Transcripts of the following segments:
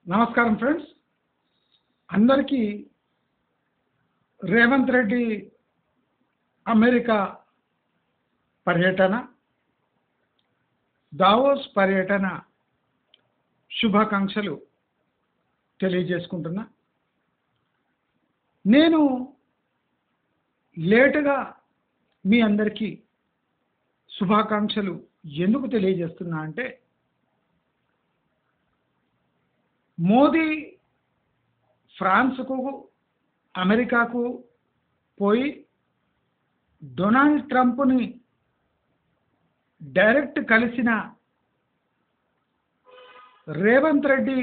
నమస్కారం ఫ్రెండ్స్, అందరికీ రేవంత్ రెడ్డి అమెరికా పర్యటన, దావోస్ పర్యటన శుభాకాంక్షలు తెలియజేసుకుంటున్నా. నేను లేటుగా మీ అందరికీ శుభాకాంక్షలు ఎందుకు తెలియజేస్తున్నా అంటే, మోదీ ఫ్రాన్స్కు అమెరికాకు పోయి డొనాల్డ్ ట్రంప్ని డైరెక్ట్ కలిసిన రేవంత్ రెడ్డి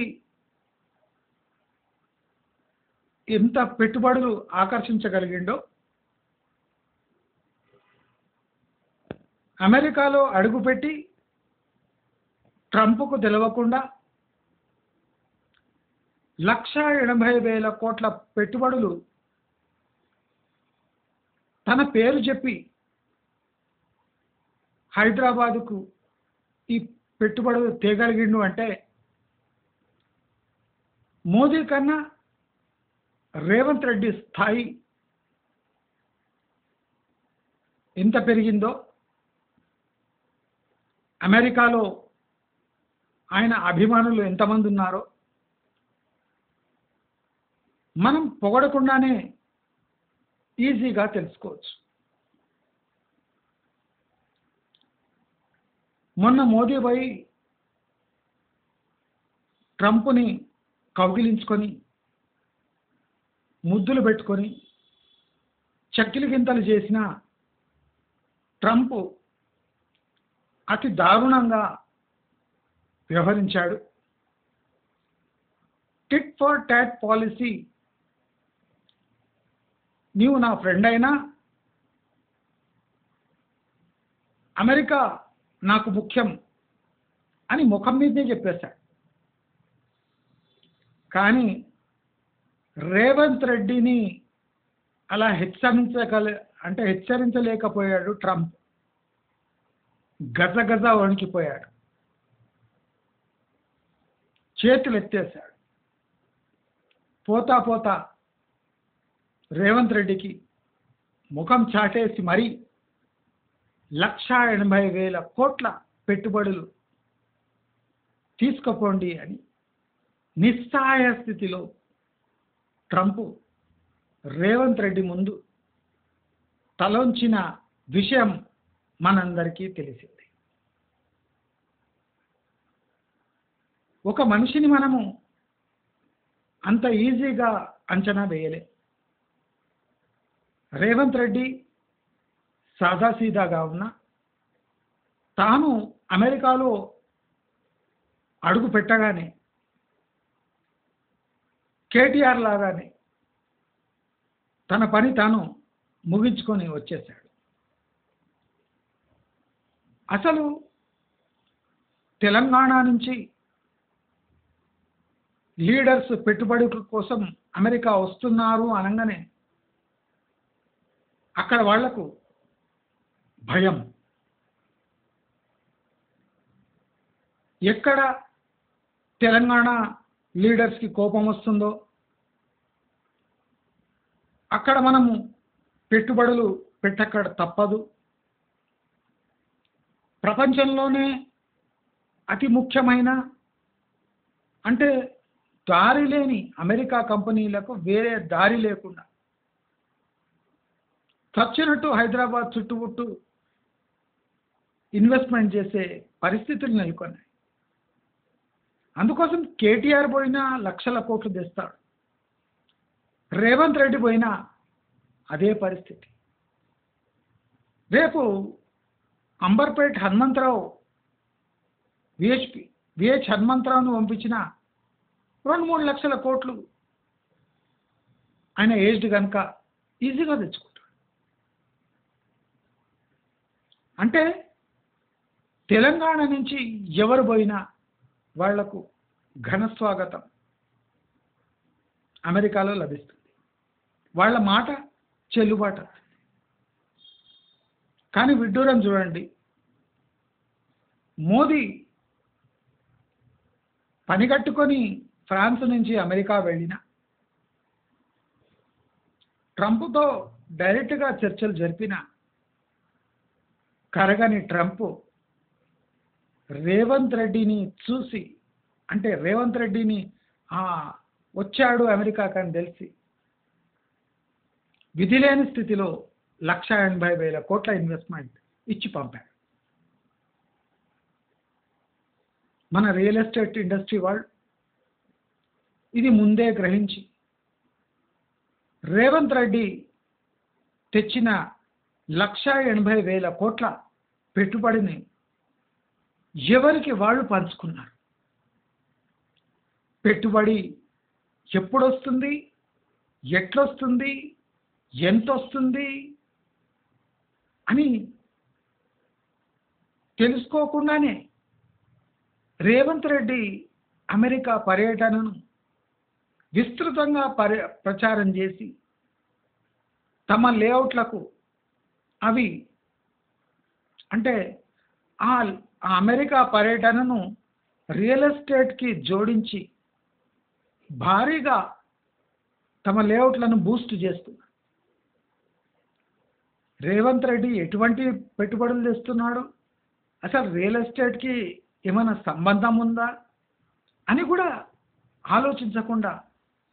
ఎంత పెట్టుబడులు ఆకర్షించగలిగిండో, అమెరికాలో అడుగుపెట్టి ట్రంప్కు తెలవకుండా 1,80,000 కోట్ల పెట్టుబడులు తన పేరు చెప్పి హైదరాబాదుకు ఈ పెట్టుబడులు తేగలిగిండు అంటే, మోదీ కన్నా రేవంత్ రెడ్డి స్థాయి ఎంత పెరిగిందో, అమెరికాలో ఆయన అభిమానులు ఎంతమంది ఉన్నారో మనం పొగడకుండానే ఈజీగా తెలుసుకోవచ్చు. మొన్న మోదీ పోయి ట్రంప్ని కౌగిలించుకొని ముద్దులు పెట్టుకొని చక్కిలి గింతలు చేసిన ట్రంప్ అతి దారుణంగా వ్యవహరించాడు. టిట్ ఫర్ టాట్ పాలసీ, నీవు నా ఫ్రెండ్ అయినా అమెరికా నాకు ముఖ్యం అని ముఖం మీదనే చెప్పేశాడు. కానీ రేవంత్ రెడ్డిని అలా హెచ్చరించలేకపోయాడు ట్రంప్. గజగజ వణికిపోయాడు, చేతులు ఎత్తేశాడు. పోతా పోతా రేవంత్ రెడ్డికి ముఖం చాటేసి మరీ 1,80,000 కోట్ల పెట్టుబడులు తీసుకుపోండి అని నిస్సహాయ స్థితిలో ట్రంప్ రేవంత్ రెడ్డి ముందు తలొంచిన విషయం మనందరికీ తెలిసింది. ఒక మనిషిని మనము అంత ఈజీగా అంచనా వేయలే. రేవంత్ రెడ్డి సాదాసీదాగా ఉన్న తాను అమెరికాలో అడుగు పెట్టగానే కేటీఆర్ లాగానే తన పని తాను ముగించుకొని వచ్చేశాడు. అసలు తెలంగాణ నుంచి లీడర్స్ పెట్టుబడుల కోసం అమెరికా వస్తున్నారు అనగానే అక్కడ వాళ్లకు భయం. ఎక్కడ తెలంగాణ లీడర్స్కి కోపం వస్తుందో అక్కడ మనము పెట్టుబడులు పెట్టక తప్పదు. ప్రపంచంలోనే అతి ముఖ్యమైన, అంటే దారి లేని అమెరికా కంపెనీలకు వేరే దారి లేకుండా చచ్చినట్టు హైదరాబాద్ చుట్టుముట్టు ఇన్వెస్ట్మెంట్ చేసే పరిస్థితులు నెలకొన్నాయి. అందుకోసం కేటీఆర్ పోయినా లక్షల కోట్లు తెస్తాడు, రేవంత్ రెడ్డి పోయినా అదే పరిస్థితి. రేపు అంబర్పేట్ హనుమంతరావు విహెచ్ హనుమంతరావును పంపించిన 2-3 లక్షల కోట్లు ఆయన ఏజ్డ్ కనుక ఈజీగా తెచ్చుకుంటాడు. అంటే తెలంగాణ నుంచి ఎవరు పోయినా వాళ్లకు ఘన స్వాగతం అమెరికాలో లభిస్తుంది. వాళ్ళ మాట చెల్లుబాటు. కానీ విడ్డూరం చూడండి, మోదీ పనిగట్టుకొని ఫ్రాన్స్ నుంచి అమెరికా వెళ్ళిన ట్రంప్తో డైరెక్ట్గా చర్చలు జరిపిన కరగని ట్రంప్ రేవంత్ రెడ్డిని చూసి, అంటే రేవంత్ రెడ్డిని ఆ, వచ్చాడు అమెరికాకని తెలిసి విధిలేని స్థితిలో 1,80,000 కోట్ల ఇన్వెస్ట్మెంట్ ఇచ్చి పంపాడు. మన రియల్ ఎస్టేట్ ఇండస్ట్రీ వాళ్ళు ఇది ముందే గ్రహించి రేవంత్ రెడ్డి తెచ్చిన 1,80,000 కోట్ల పెట్టుబడిని ఎవరికి వాళ్ళు పంచుకున్నారు. పెట్టుబడి ఎప్పుడొస్తుంది, ఎట్లొస్తుంది, ఎంత వస్తుంది అని తెలుసుకోకుండానే రేవంత్ రెడ్డి అమెరికా పర్యటనను విస్తృతంగా ప్రచారం చేసి తమ లేఅవుట్లకు అవి అంటే ఆ అమెరికా పర్యటనను రియల్ ఎస్టేట్కి జోడించి భారీగా తమ లేఅవుట్లను బూస్ట్ చేస్తున్నారు. రేవంత్ రెడ్డి ఎటువంటి పెట్టుబడులు తెస్తున్నాడు, అసలు రియల్ ఎస్టేట్కి ఏమైనా సంబంధం ఉందా అని కూడా ఆలోచించకుండా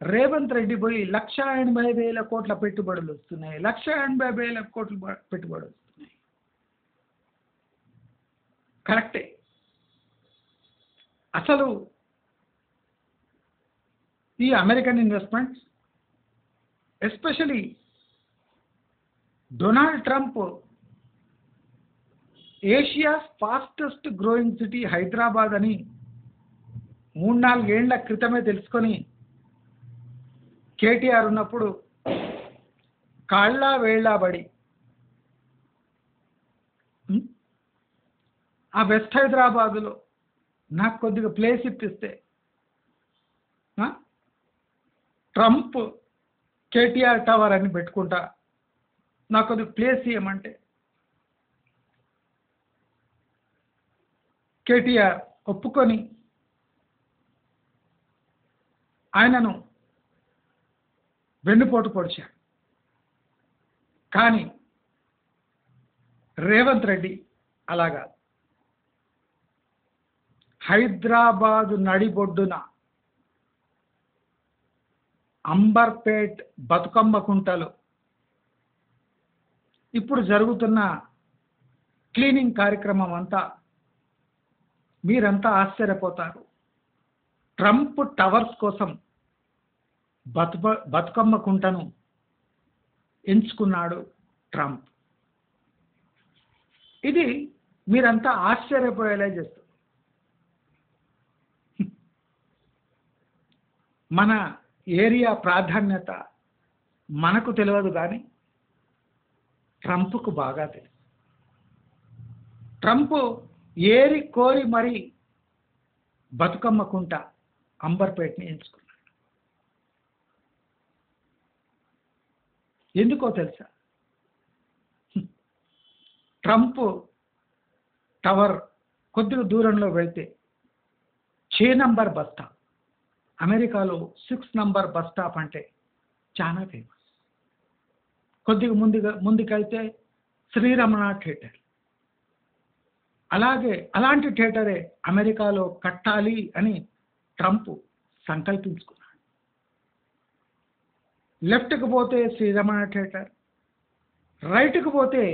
రేవంత్ రెడ్డి పోయి 1,80,000 కోట్ల పెట్టుబడులు వస్తున్నాయి, 1,80,000 కోట్ల పెట్టుబడులు వస్తున్నాయి. కరెక్టే. అసలు ఈ American investments especially Donald Trump Asia's fastest growing city Hyderabad అని 3-4 ఏళ్ల క్రితమే తెలుసుకొని కేటీఆర్ ఉన్నప్పుడు కాళ్ళ వేళ్ళబడి ఆ వెస్ట్ హైదరాబాదులో నాకు కొద్దిగా ప్లేస్ ఇప్పిస్తే ట్రంప్ కేటీఆర్ టవర్ అని పెట్టుకుంటా, నాకు కొద్దిగా ప్లేస్ ఇవ్వమంటే కేటీఆర్ ఒప్పుకొని ఆయనను వెన్నుపోటు పొడిచాడు. కానీ రేవంత్ రెడ్డి అలాగా హైదరాబాదు నడిబొడ్డున అంబర్పేట్ బతుకమ్మ కుంటలో ఇప్పుడు జరుగుతున్న క్లీనింగ్ కార్యక్రమం అంతా మీరంతా ఆశ్చర్యపోతారు. ట్రంప్ టవర్స్ కోసం బతుకమ్మ కుంటను ఎంచుకున్నాడు ట్రంప్. ఇది మీరంతా ఆశ్చర్యపోయేలా చేస్తుంది. మన ఏరియా ప్రాధాన్యత మనకు తెలియదు, కానీ ట్రంప్కు బాగా తెలుసు. ట్రంప్ ఏరి కోరి మరి బతుకమ్మ కుంట అంబర్పేట్ని ఎంచుకున్నాడు. ఎందుకో తెలుసా? ట్రంప్ టవర్ కొద్దిగా దూరంలో వెళ్తే 6 నంబర్ బస్ స్టాప్, అమెరికాలో 6 నంబర్ బస్ స్టాప్ అంటే చాలా ఫేమస్. కొద్దిగా ముందుకెళ్తే శ్రీరమణ థియేటర్, అలాంటి థియేటరే అమెరికాలో కట్టాలి అని ట్రంప్ సంకల్పించుకున్నాడు. లెఫ్ట్కి పోతే శ్రీరమణ థియేటర్, రైట్కి పోతే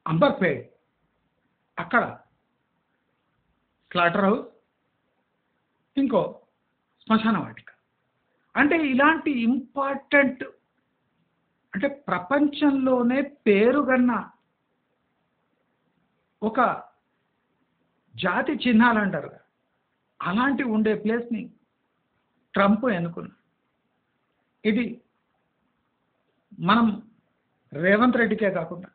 అంబర్పేట్, అక్కడ స్లాటర్ హౌస్, ఇంకో శ్మశాన వాటిక. అంటే ఇలాంటి ఇంపార్టెంట్, అంటే ప్రపంచంలోనే పేరుగన్న ఒక జాతి చిహ్నాలు అంటారు, అలాంటి ఉండే ప్లేస్ని ట్రంప్ ఎన్నుకున్నాడు. ఇది మనం రేవంత్ రెడ్డికే కాకుండా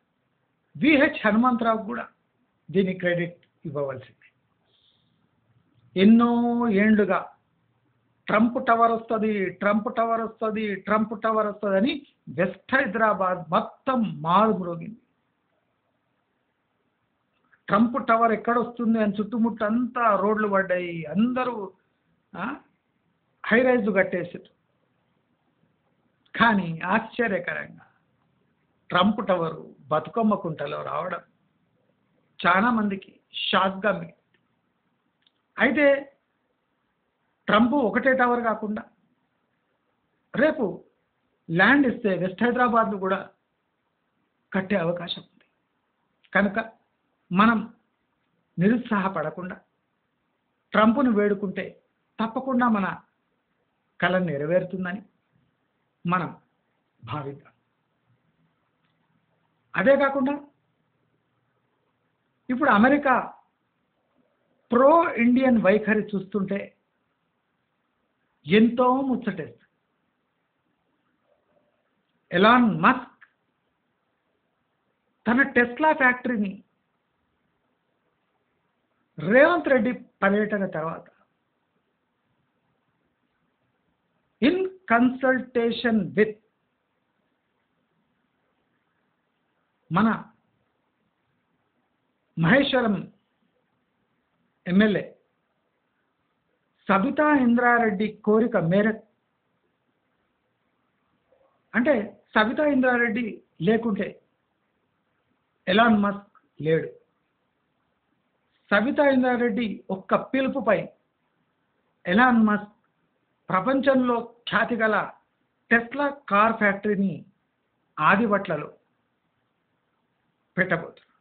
విహెచ్ హనుమంతరావు కూడా దీని క్రెడిట్ ఇవ్వవలసింది. ఎన్నో ఏండ్లుగా ట్రంప్ టవర్ వస్తుంది, ట్రంప్ టవర్ వస్తుంది, ట్రంప్ టవర్ వస్తుంది అని వెస్ట్ హైదరాబాద్ మొత్తం మారుమ్రోగింది. ట్రంప్ టవర్ ఎక్కడొస్తుంది అని చుట్టుముట్టు అంతా రోడ్లు పడ్డాయి. అందరూ హై రైజ్లు కట్టేసారు. కానీ ఆశ్చర్యకరంగా ట్రంప్ టవరు బతుకమ్మ కుంటలో రావడం చాలా మందికి షాక్గా మిగిలింది. అయితే ట్రంప్ ఒకటే టవర్ కాకుండా రేపు ల్యాండ్ ఇస్తే వెస్ట్ హైదరాబాద్ను కూడా కట్టే అవకాశం ఉంది. కనుక మనం నిరుత్సాహపడకుండా ట్రంప్ను వేడుకుంటే తప్పకుండా మన కల నెరవేరుతుందని మనం భావిద్దాం. అదే కాకుండా ఇప్పుడు అమెరికా ప్రో ఇండియన్ వైఖరి చూస్తుంటే ఎంతో ముచ్చటేస్తుంది. ఎలాన్ మస్క్ తన టెస్లా ఫ్యాక్టరీని రేవంత్ రెడ్డి పర్యటన తర్వాత ఇన్ కన్సల్టేషన్ విత్ మన మహేశ్వరం ఎమ్మెల్యే సబితా ఇంద్రారెడ్డి కోరిక మేరకు, అంటే సబితా ఇంద్రారెడ్డి లేకుంటే ఎలాన్ మస్క్ లేడు. సబితా ఇంద్రారెడ్డి ఒక్క పిలుపుపై ఎలాన్ మస్క్ ప్రపంచంలో ఖ్యాతి గల టెస్లా కార్ ఫ్యాక్టరీని ఆదిబట్లలో పెట్టబోతున్నారు.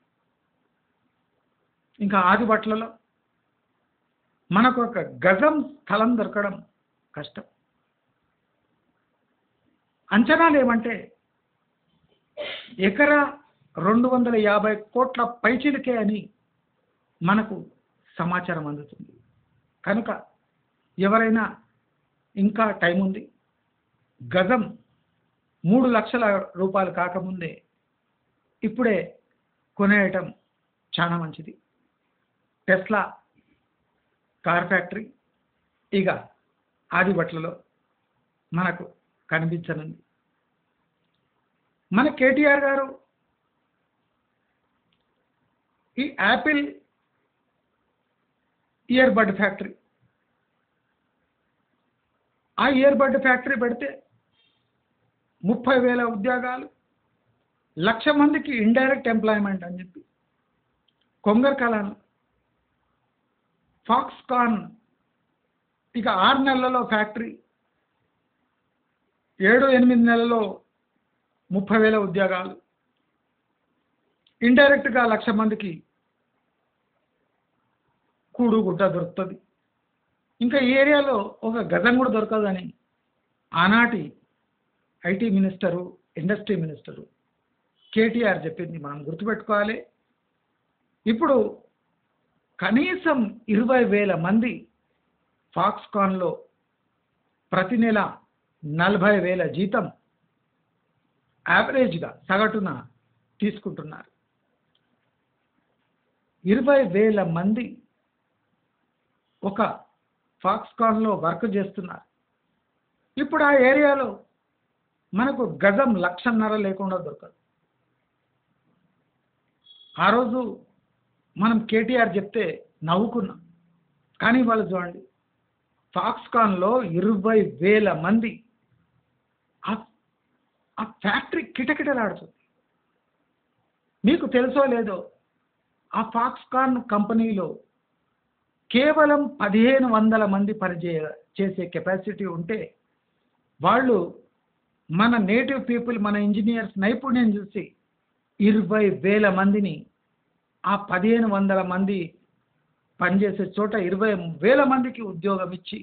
ఇంకా ఆదిబట్లలో మనకు ఒక గజం స్థలం దొరకడం కష్టం. అంచనాలు ఏమంటే ఎకరా 250 కోట్ల పైచిలికే అని మనకు సమాచారం అందుతుంది. కనుక ఎవరైనా ఇంకా టైం ఉంది, గజం 3 లక్షల రూపాయలు కాకముందే ఇప్పుడే కొనేయటం చాలా మంచిది. టెస్లా కార్ ఫ్యాక్టరీ ఇక ఆదిబట్లలో మనకు కనిపించనుంది. మన కేటీఆర్ గారు ఈ యాపిల్ ఇయర్ బడ్ ఫ్యాక్టరీ, ఆ ఇయర్ బడ్ ఫ్యాక్టరీ పెడితే 30,000 ఉద్యోగాలు, 1,00,000 మందికి ఇండైరెక్ట్ ఎంప్లాయ్మెంట్ అని చెప్పి కొంగర్ కలాన్ ఫాక్స్కాన్ ఇక 6 నెలలలో ఫ్యాక్టరీ, 7-8 నెలల్లో 30,000 ఉద్యోగాలు, ఇండైరెక్ట్గా 1,00,000 మందికి కూడు గుడ్డ దొరుకుతుంది. ఇంకా ఈ ఏరియాలో ఒక గజం కూడా దొరకదని ఆనాటి IT minister, industry minister KTR చెప్పింది మనం గుర్తుపెట్టుకోవాలి. ఇప్పుడు కనీసం 20,000 మంది ఫాక్స్కాన్లో ప్రతి నెల 40,000 జీతం యావరేజ్గా సగటున తీసుకుంటున్నారు. 20,000 మంది ఒక ఫాక్స్కాన్లో వర్క్ చేస్తున్నారు. ఇప్పుడు ఆ ఏరియాలో మనకు గజం 1,50,000 లేకుండా దొరకదు. ఆ రోజు మనం కేటీఆర్ చెప్తే నవ్వుకున్నాం. కానీ వాళ్ళు చూడండి, ఫాక్స్కాన్లో 20,000 మంది, ఆ ఫ్యాక్టరీ కిటకిటలాడుతుంది. మీకు తెలుసో లేదో, ఆ ఫాక్స్కాన్ కంపెనీలో కేవలం 1,500 మంది చేసే కెపాసిటీ ఉంటే వాళ్ళు మన నేటివ్ పీపుల్, మన ఇంజనీర్స్ నైపుణ్యం చూసి 20,000 మందిని, ఆ 1,500 మంది పనిచేసే చోట 20,000 మందికి ఉద్యోగం ఇచ్చి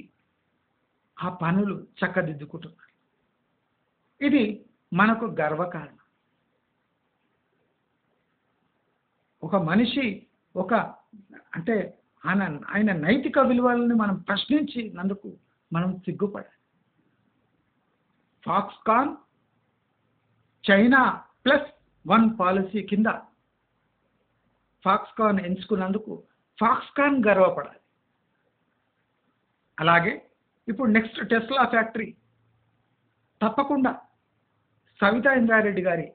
ఆ పనులు చక్కదిద్దుకుంటున్నారు. ఇది మనకు గర్వకారణం. ఒక మనిషి అంటే ఆయన నైతిక విలువలను మనం ప్రశ్నించినందుకు మనం సిగ్గుపడాలి. ఫాక్స్కాన్ చైనా +1 పాలసీ కింద ఫాక్స్కాన్ ఎంచుకున్నందుకు ఫాక్స్కాన్ గర్వపడాలి. అలాగే ఇప్పుడు నెక్స్ట్ టెస్లా ఫ్యాక్టరీ తప్పకుండా సవితా ఇంద్రారెడ్డి గారి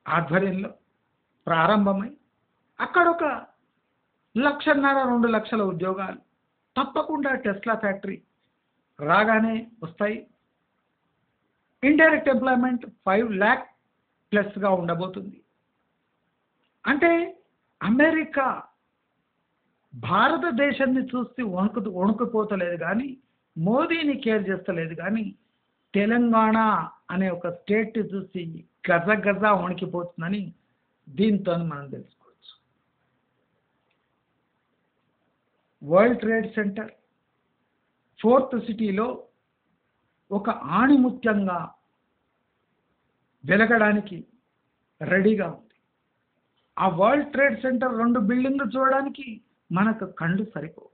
ఆధ్వర్యంలో ప్రారంభమై అక్కడ ఒక 1,50,000-2 లక్షల ఉద్యోగాలు, తప్పకుండా టెస్లా ఫ్యాక్టరీ రాగానే వస్తాయి. ఇండైరెక్ట్ ఎంప్లాయ్మెంట్ 5 lakh ప్లస్గా ఉండబోతుంది. అంటే అమెరికా భారతదేశాన్ని చూసి వణుకుపోతలేదు కానీ, మోదీని కేర్ చేస్తలేదు కానీ, తెలంగాణ అనే ఒక స్టేట్ చూసి గజ గజ వణికిపోతుందని దీంతో మనం తెలుసుకోవచ్చు. వరల్డ్ ట్రేడ్ సెంటర్ 4th సిటీలో ఒక ఆణిముత్యంగా వెలగడానికి రెడీగా ఉంది. ఆ వరల్డ్ ట్రేడ్ సెంటర్ 2 బిల్డింగ్లు చూడడానికి మనకు కళ్ళు సరిపోవు.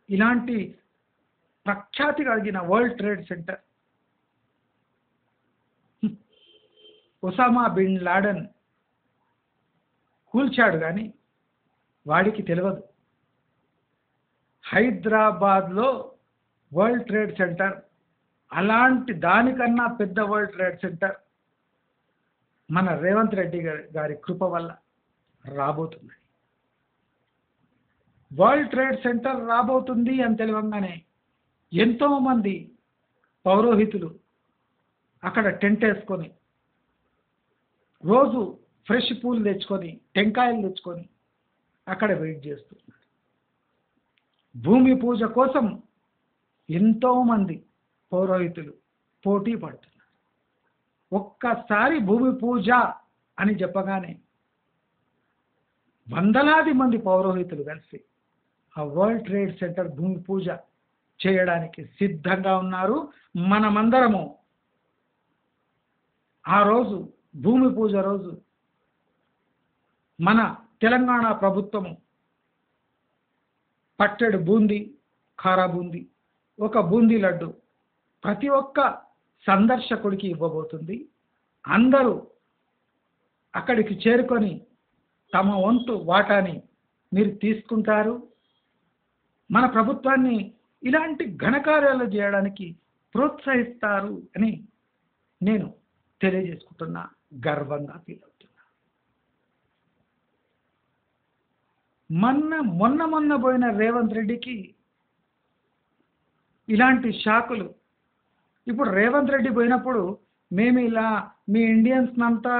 ఇలాంటి ప్రఖ్యాతి కలిగిన world trade centre Osama bin Laden కూల్చాడు కానీ వాడికి తెలియదు హైదరాబాద్లో వరల్డ్ ట్రేడ్ సెంటర్ అలాంటి దానికన్నా పెద్ద వరల్డ్ ట్రేడ్ సెంటర్ మన రేవంత్ రెడ్డి గారి కృప వల్ల రాబోతుంది. వరల్డ్ ట్రేడ్ సెంటర్ రాబోతుంది అని తెలియగానే ఎంతోమంది పౌరోహితులు అక్కడ టెంట్ వేసుకొని రోజు ఫ్రెష్ పూలు తెచ్చుకొని టెంకాయలు తెచ్చుకొని అక్కడ వెయిట్ చేస్తున్నారు. భూమి పూజ కోసం ఎంతోమంది పౌరోహితులు పోటీ పడుతున్నారు. ఒక్కసారి భూమి పూజ అని చెప్పగానే వందలాది మంది పౌరోహితులు కలిసి ఆ వరల్డ్ ట్రేడ్ సెంటర్ భూమి పూజ చేయడానికి సిద్ధంగా ఉన్నారు. మనమందరము ఆ రోజు భూమి పూజ రోజు మన తెలంగాణ ప్రభుత్వము పట్టెడు బూందీ, ఖారా బూందీ, ఒక బూందీ లడ్డు ప్రతి ఒక్క సందర్శకుడికి ఇవ్వబోతుంది. అందరూ అక్కడికి చేరుకొని తమ వంతు వాటాని మీరు తీసుకుంటారు. మన ప్రభుత్వాన్ని ఇలాంటి ఘనకార్యాలు చేయడానికి ప్రోత్సహిస్తారు అని నేను తెలియజేసుకుంటున్నా, గర్వంగా ఫీల్ అవుతున్నా. మొన్న పోయిన రేవంత్ రెడ్డికి ఇలాంటి షాకులు. ఇప్పుడు రేవంత్ రెడ్డి పోయినప్పుడు మేము ఇలా మీ ఇండియన్స్ అంతా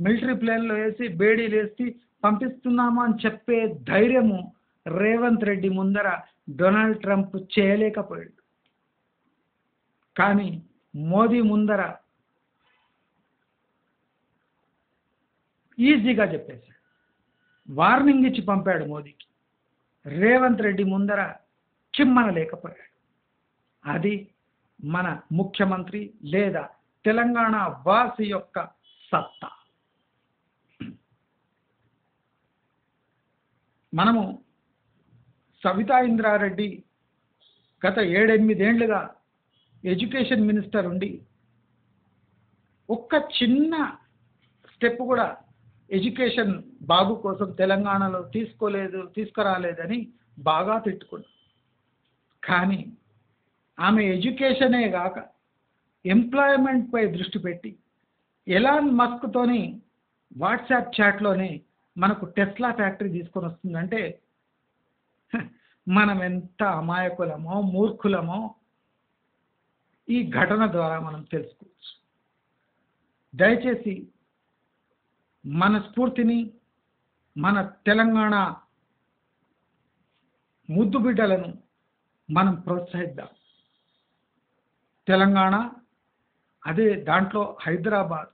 మిలిటరీ ప్లేన్లో వేసి బేడీలు వేసి పంపిస్తున్నాము అని చెప్పే ధైర్యము రేవంత్ రెడ్డి ముందర డొనాల్డ్ ట్రంప్ చేయలేకపోయాడు. కానీ మోదీ ముందర ఈజీగా చెప్పేశాడు. వార్నింగ్ ఇచ్చి పంపాడు మోదీకి. రేవంత్ రెడ్డి ముందర కిమ్మన లేకపోయాడు. అది మన ముఖ్యమంత్రి లేదా తెలంగాణ వాసి యొక్క సత్తా. మనము సవితా ఇంద్రారెడ్డి గత 7-8 ఏళ్లుగా ఎడ్యుకేషన్ మినిస్టర్ ఉండి ఒక్క చిన్న స్టెప్ కూడా ఎడ్యుకేషన్ బాగు కోసం తెలంగాణలో తీసుకురాలేదని బాగా తిట్టుకున్నాం. కానీ ఆమె ఎడ్యుకేషనే కాక ఎంప్లాయ్మెంట్పై దృష్టి పెట్టి ఎలాన్ మస్క్తోని వాట్సాప్ చాట్లోనే మనకు టెస్లా ఫ్యాక్టరీ తీసుకొని వస్తుందంటే మనం ఎంత అమాయకులమో మూర్ఖులమో ఈ ఘటన ద్వారా మనం తెలుసుకోవచ్చు. దయచేసి మన స్ఫూర్తిని, మన తెలంగాణ ముద్దు బిడ్డలను మనం ప్రోత్సహిద్దాం. తెలంగాణ అదే దాంట్లో హైదరాబాద్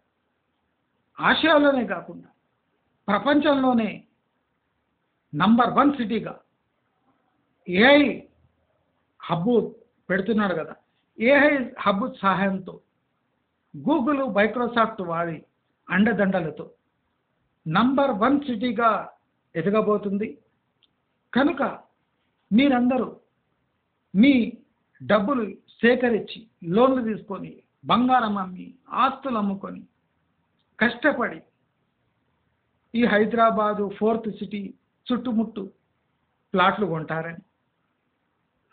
ఆసియాలోనే కాకుండా ప్రపంచంలోనే నంబర్ 1 సిటీగా ఏఐ హబ్బు పెడుతున్నాడు కదా. ఏఐ హబ్బు సహాయంతో గూగుల్, మైక్రోసాఫ్ట్ వారి అండదండలతో నంబర్ 1 సిటీగా ఎదగబోతుంది. కనుక మీరందరూ మీ డబ్బులు సేకరించి లోన్లు తీసుకొని బంగారం అమ్మి ఆస్తులు అమ్ముకొని కష్టపడి ఈ హైదరాబాదు 4th సిటీ చుట్టుముట్టు ప్లాట్లు కొంటారని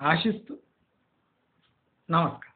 ఆశిస్తూ నమస్కారం.